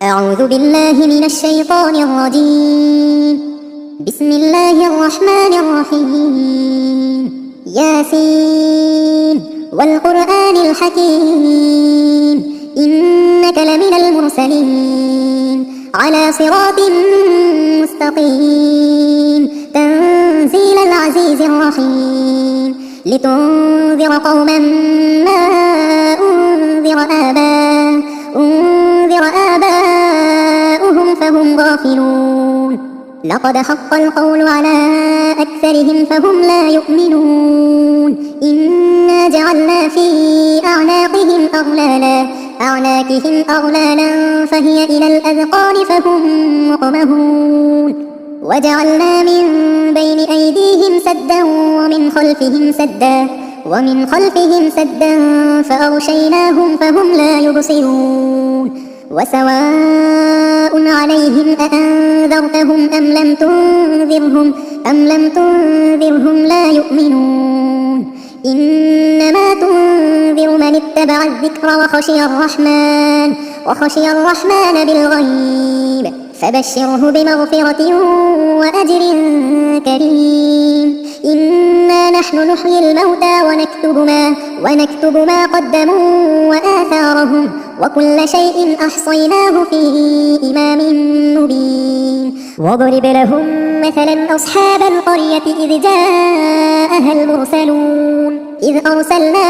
أعوذ بالله من الشيطان الرجيم. بسم الله الرحمن الرحيم. ياسين والقرآن الحكيم إنك لمن المرسلين على صراط مستقيم تنزيل العزيز الرحيم لتنذر قوما ما أنذر آباؤهم فهم غافلون. لقد حق القول على أكثرهم فهم لا يؤمنون. إنا جعلنا في أعناقهم أغلالا فهي إلى الأذقان فهم مقمهون. وجعلنا من بين أيديهم سدا ومن خلفهم سدا فأغشيناهم فهم لا يبصرون. وسواء عليهم أأنذرتهم أم لم تنذرهم لا يؤمنون. إنما تنذر من اتبع الذكر وخشي الرحمن بالغيب فبشره بمغفرة وأجر كريم. إنا نحن نحيي الموتى ونكتب ما قدموا وآثارهم وكل شيء أحصيناه في إمام مبين. واضرب لهم مثلا أصحاب القرية إذ جاءها المرسلون إذ أرسلنا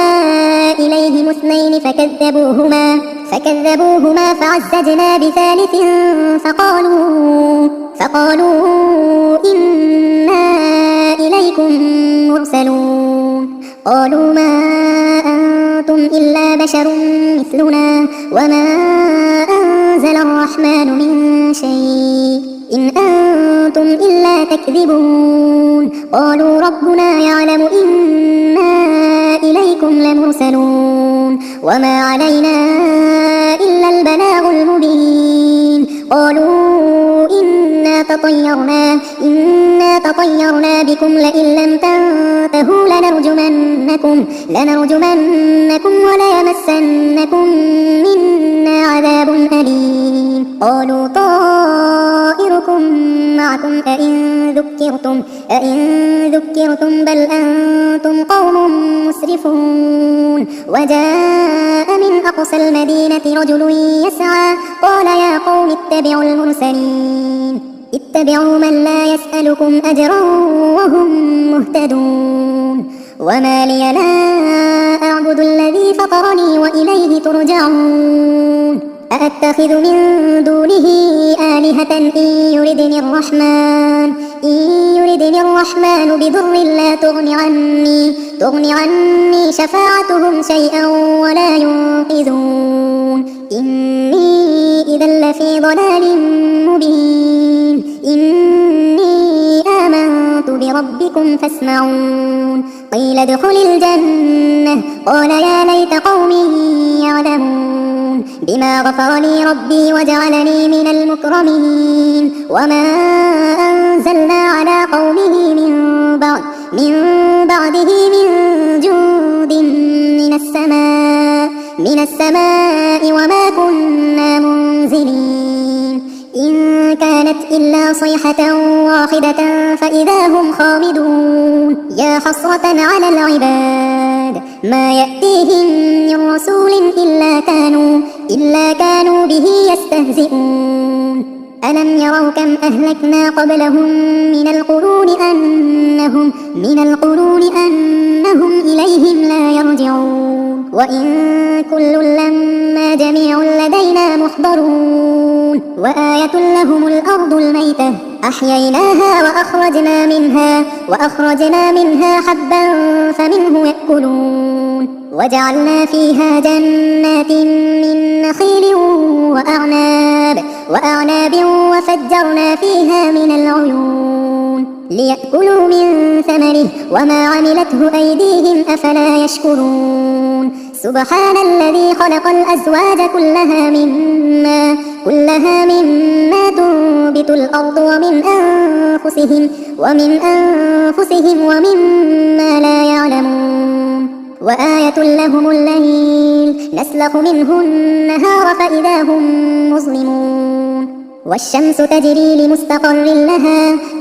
إليهم 2 فكذبوهما فعززنا بثالث فقالوا إنا إليكم مرسلون. قالوا ما أنتم إلا بشر مثلنا وما أنزل الرحمن من شيء إن أنتم إلا تكذبون. قالوا ربنا يعلم إنا إليكم لمرسلون وما علينا إلا البلاغ المبين. قالوا إنا تطيرنا بكم لئن لم تنتهوا لنرجمنكم وليمسنكم منا عذاب أليم. قالوا طائركم معكم أئن ذكرتم بل أنتم قوم مسرفون. وجاء من أقصى المدينة رجل يسعى قال يا قوم اتبعوا من لا يسألكم أجرا وهم مهتدون. وما لي لا أعبد الذي فطرني وإليه ترجعون. أأتخذ من دونه آلهة إن يردني الرحمن بضر لا تغن عني شفاعتهم شيئا ولا ينقذون. إني إذا لفي ضلال مبين. إني آمنت بربكم فاسمعون. قيل ادخل الجنة قال يا ليت قومي يعلمون بما غفر لي ربي وجعلني من المكرمين. وما أنزلنا على قومه من بعده من جند من السماء وما كنا منزلين. إن كانت إلا صيحة واحدة فإذا هم خامدون. يا حسرة على العباد ما يأتيهم من رسول إلا كانوا به يستهزئون. ألم يروا كم أهلكنا قبلهم من القرون أنهم إليهم لا يرجعون. وإن كل لما جميع لدينا محضرون. وآية لهم الأرض الميتة أحييناها وأخرجنا منها حبا فمنه يأكلون. وجعلنا فيها جنات من نخيل وأعناب وفجرنا فيها من العيون ليأكلوا من ثمره وما عملته أيديهم أفلا يشكرون. سبحان الذي خلق الأزواج كلها مما تنبت الأرض ومن أنفسهم ومما لا يعلمون. وآية لهم الليل نسلخ منه النهار فإذا هم مظلمون. والشمس تجري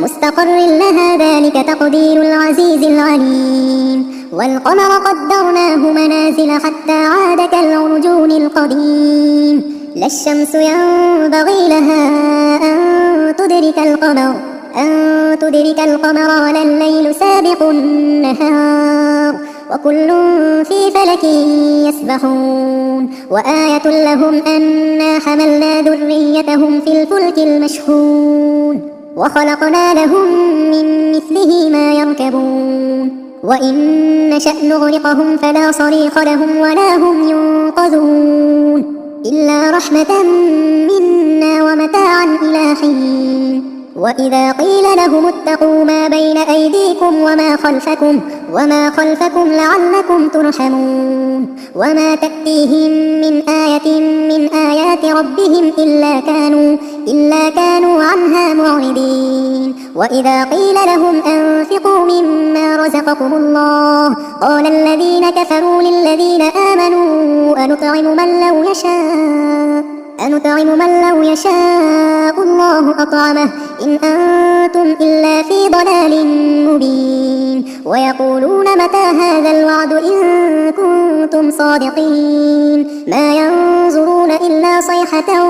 مستقر لها ذلك تقدير العزيز العليم والقمر قدرناه منازل حتى عاد كالعرجون القديم لا الشمس ينبغي لها أن تدرك القمر ولا الليل سابق النهار وكل في فلك يسبحون وآية لهم أنا حملنا ذريتهم في الفلك المشحون وخلقنا لهم من مثله ما يركبون وإن نشأ نغرقهم فلا صريخ لهم ولا هم ينقذون إلا رحمة منا ومتاعا إلى حين وإذا قيل لهم اتقوا ما بين أيديكم وما خلفكم لعلكم ترحمون وما تأتيهم من آية من آيات ربهم إلا كانوا عنها معرضين وإذا قيل لهم أنفقوا مما رزقكم الله قال الذين كفروا للذين آمنوا أنطعم من لو يشاء الله أطعمه إن أنتم إلا في ضلال مبين ويقولون متى هذا الوعد إن كنتم صادقين ما ينظرون إلا صيحة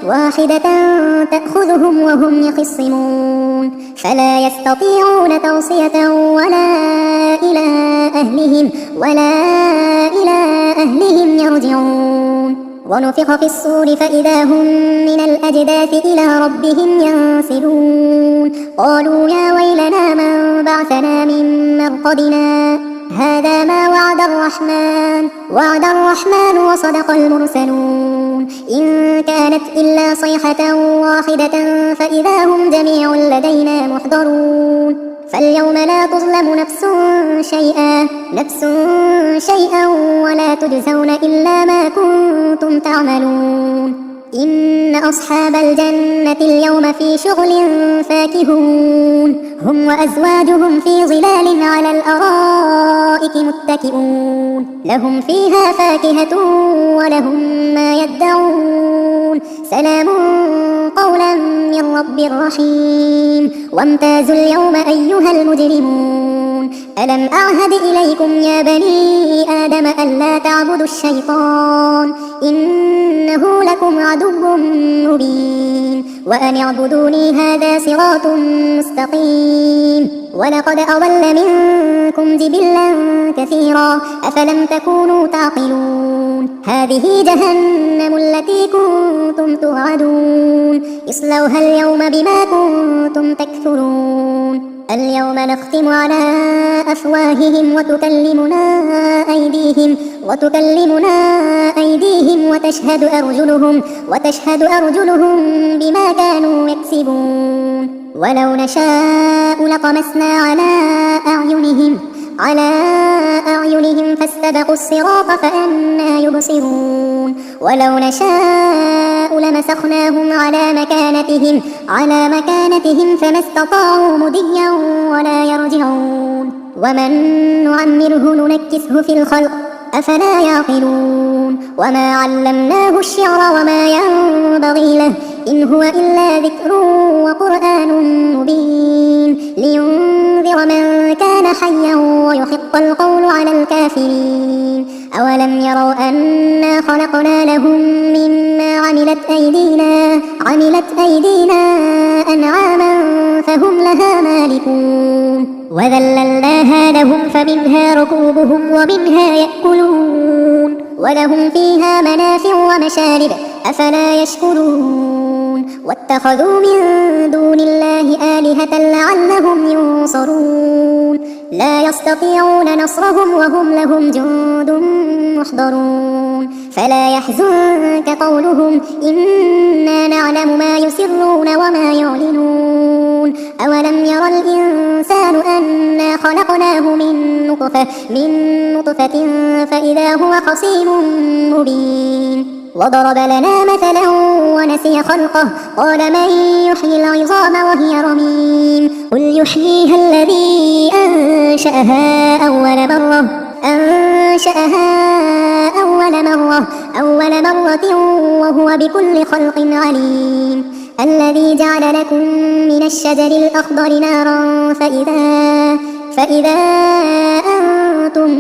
واحدة تأخذهم وهم يخصمون فلا يستطيعون توصية ولا إلى أهلهم يرجعون ونفخ في الصور فإذا هم من الأجداث إلى ربهم ينسلون قالوا يا ويلنا من بعثنا من مرقدنا هذا ما وعد الرحمن وصدق المرسلون إن كانت إلا صيحة واحدة فإذا هم جميع لدينا محضرون فاليوم لا تظلم نفس شيئا ولا تجزون إلا ما كنتم تعملون إن أصحاب الجنة اليوم في شغل فاكهون هم وأزواجهم في ظلال على الأرائك متكئون لهم فيها فاكهة ولهم ما يدعون سلام قولا من رب رحيم وامتازوا اليوم أيها المجرمون ألم أعهد إليكم يا بني آدم ألا تعبدوا الشيطان إنه لكم عدو مبين وأن اعبدوني هذا صراط مستقيم ولقد أضل منكم جبلا كثيرا أفلم تكونوا تعقلون هذه جهنم التي كنتم توعدون اصلوها اليوم بما كنتم تكفرون اليوم نختم على أفواههم وتكلمنا أيديهم وتشهد أرجلهم بما كانوا يكسبون ولو نشاء لطمسنا على أعينهم فاستبقوا الصراط فأنى يبصرون ولو نشاء لمسخناهم على مكانتهم فما استطاعوا مضيا ولا يرجعون ومن نعمره ننكسه في الخلق أفلا يعقلون وما علمناه الشعر وما ينبغي له إن هو إلا ذكر وقرآن مبين لينذر من كان حيا ويحق القول على الكافرين أولم يروا أنا خلقنا لهم مما عملت أيدينا أنعاما فهم لها مالكون وذللناها لهم فمنها ركوبهم ومنها يأكلون ولهم فيها منافع ومشارب أفلا يشكرون واتخذوا من دون الله آلهة لعلهم ينصرون لا يستطيعون نصرهم وهم لهم جند محضرون فلا يحزنك قولهم إنا نعلم ما يسرون وما يعلنون أولم ير الإنسان أنا خلقناه من نطفة فإذا هو خصيم مبين وضرب لنا مثلا ونسي خلقه قال من يحيي العظام وهي رميم قل يحييها الذي أنشأها أول مرة أنشأها أول مرة وهو بكل خلق عليم الذي جعل لكم من الشجر الأخضر نارا فإذا أنتم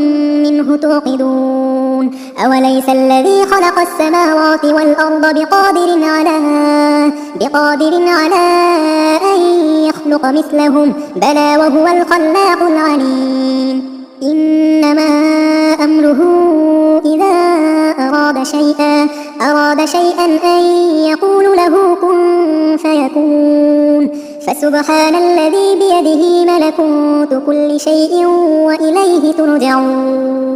منه توقدون أوليس الذي خلق السماوات والأرض بقادر على أن يخلق مثلهم بلى وهو الخلاق العليم إنما أمره إذا أراد شيئا أن يقول له كن فيكون فسبحان الذي بيده ملكوت كل شيء وإليه ترجعون